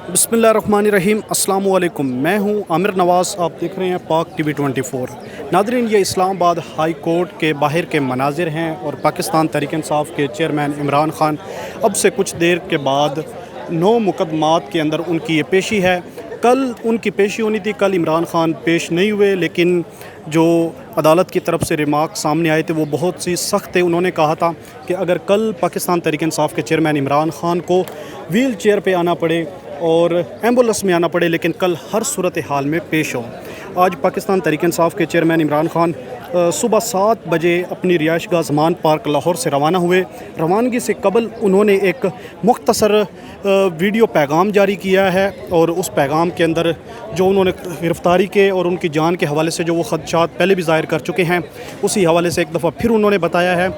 बिस्मिल्लाहिर्रहमानिर्रहीम अस्सलाम वालेकुम। मैं हूं आमिर नवाज़, आप देख रहे हैं पाक टीवी 24। नादरीन, ये इस्लामाबाद हाई कोर्ट के बाहर के मनाजिर हैं और पाकिस्तान तहरीक इंसाफ के चेयरमैन इमरान ख़ान अब से कुछ देर के बाद 9 मुकदमात के अंदर उनकी ये पेशी है। कल उनकी पेशी होनी थी, कल इमरान ख़ान पेश नहीं हुए, लेकिन जो अदालत की तरफ से रिमार्क सामने आए थे वो बहुत सी सख्त थे। उन्होंने कहा था कि अगर कल पाकिस्तान तहरीक इंसाफ के चेयरमैन इमरान ख़ान को व्हील चेयर पर आना पड़े और एम्बुलेंस में आना पड़े, लेकिन कल हर सूरत हाल में पेश हो। आज पाकिस्तान तहरीक इंसाफ के चेयरमैन इमरान ख़ान सुबह 7 बजे अपनी रिहाइशगाह ज़मान पार्क लाहौर से रवाना हुए। रवानगी से कबल उन्होंने एक मुख्तसर वीडियो पैगाम जारी किया है और उस पैगाम के अंदर जो उन्होंने गिरफ़्तारी के और उनकी जान के हवाले से जो वो ख़दशात पहले भी ज़ाहिर कर चुके हैं, उसी हवाले से एक दफ़ा फिर उन्होंने बताया है।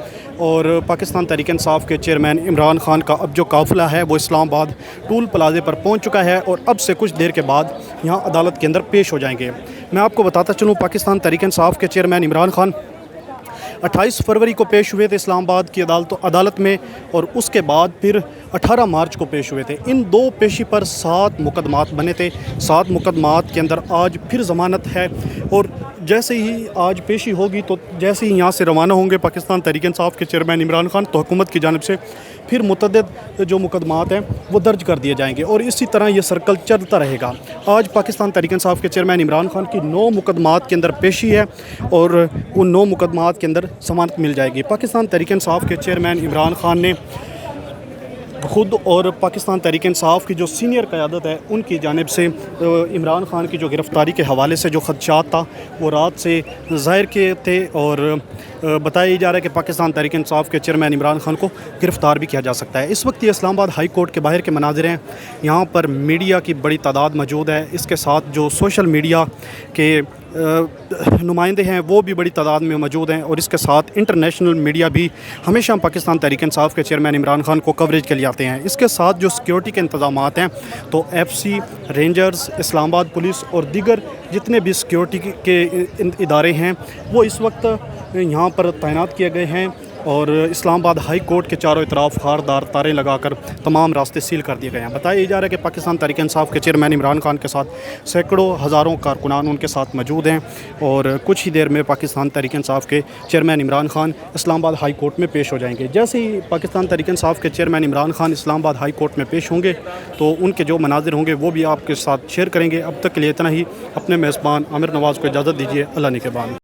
और पाकिस्तान तहरीक इंसाफ के चेयरमैन इमरान ख़ान का अब जो काफ़िला है वो इस्लामाबाद टूल प्लाज़े पर पहुंच चुका है और अब से कुछ देर के बाद यहां अदालत के अंदर पेश हो जाएंगे। मैं आपको बताता चलूँ, पाकिस्तान तहरीक इंसाफ के चेयरमैन इमरान ख़ान 28 फरवरी को पेश हुए थे इस्लामाबाद की अदालत में और उसके बाद फिर 18 मार्च को पेश हुए थे। इन दो पेशी पर 7 मुकदमात बने थे। 7 मुकदमात के अंदर आज फिर ज़मानत है और जैसे ही आज पेशी होगी तो जैसे ही यहाँ से रवाना होंगे पाकिस्तान तहरीक इंसाफ के चेयरमैन इमरान ख़ान, तो हुकूमत की जानिब से फिर मुतअद्दिद जो मुकदमात हैं वो दर्ज कर दिए जाएंगे और इसी तरह ये सर्कल चलता रहेगा। आज पाकिस्तान तहरीक इंसाफ के चेयरमैन इमरान ख़ान की 9 मुकदमात के अंदर पेशी है और उन 9 मुकदमात के अंदर ज़मानत मिल जाएगी। पाकिस्तान तहरीक इंसाफ के चेयरमैन इमरान ख़ान ने खुद और पाकिस्तान तहरीक इंसाफ की जो सीनियर क़यादत है उनकी जानिब से इमरान ख़ान की जो गिरफ़्तारी के हवाले से जो ख़दशात था वो रात से ज़ाहिर किए थे और बताया जा रहा है कि पाकिस्तान तहरीक इंसाफ के चेयरमैन इमरान ख़ान को गिरफ़्तार भी किया जा सकता है। इस वक्त ये इस्लामाबाद हाई कोर्ट के बाहर के मनाज़िर हैं। यहाँ पर मीडिया की बड़ी तादाद मौजूद है। इसके साथ जो सोशल मीडिया के नुमाइंदे हैं वो भी बड़ी तादाद में मौजूद हैं और इसके साथ इंटरनेशनल मीडिया भी हमेशा पाकिस्तान तहरीक इंसाफ के चेयरमैन इमरान ख़ान को कवरेज के लिए आते हैं। इसके साथ जो सिक्योरिटी के इंतज़ामात हैं तो FC, रेंजर्स, इस्लामाबाद पुलिस और दीगर जितने भी सिक्योरिटी के इदारे हैं वो इस वक्त यहाँ पर तैनात किए गए हैं और इस्लामाबाद हाई कोर्ट के चारों तरफ खारदार तारें लगाकर तमाम रास्ते सील कर दिए गए हैं। बताया जा रहा है कि पाकिस्तान तहरीक इंसाफ के चेयरमैन इमरान ख़ान के साथ सैकड़ों हज़ारों कारकुनान उनके साथ मौजूद हैं और कुछ ही देर में पाकिस्तान तहरीक इंसाफ के chairman Imran Khan Islamabad high court में पेश हो जाएंगे। जैसे ही पाकिस्तान तहरीक इंसाफ के chairman Imran Khan Islamabad high court में पेश होंगे तो उनके जो मनाजिर होंगे वो भी आपके साथ शेयर करेंगे। अब तक के लिए इतना ही। अपने मेज़बान आमिर नवाज़ को इजाज़त दीजिए। अल्लाह निगहबान।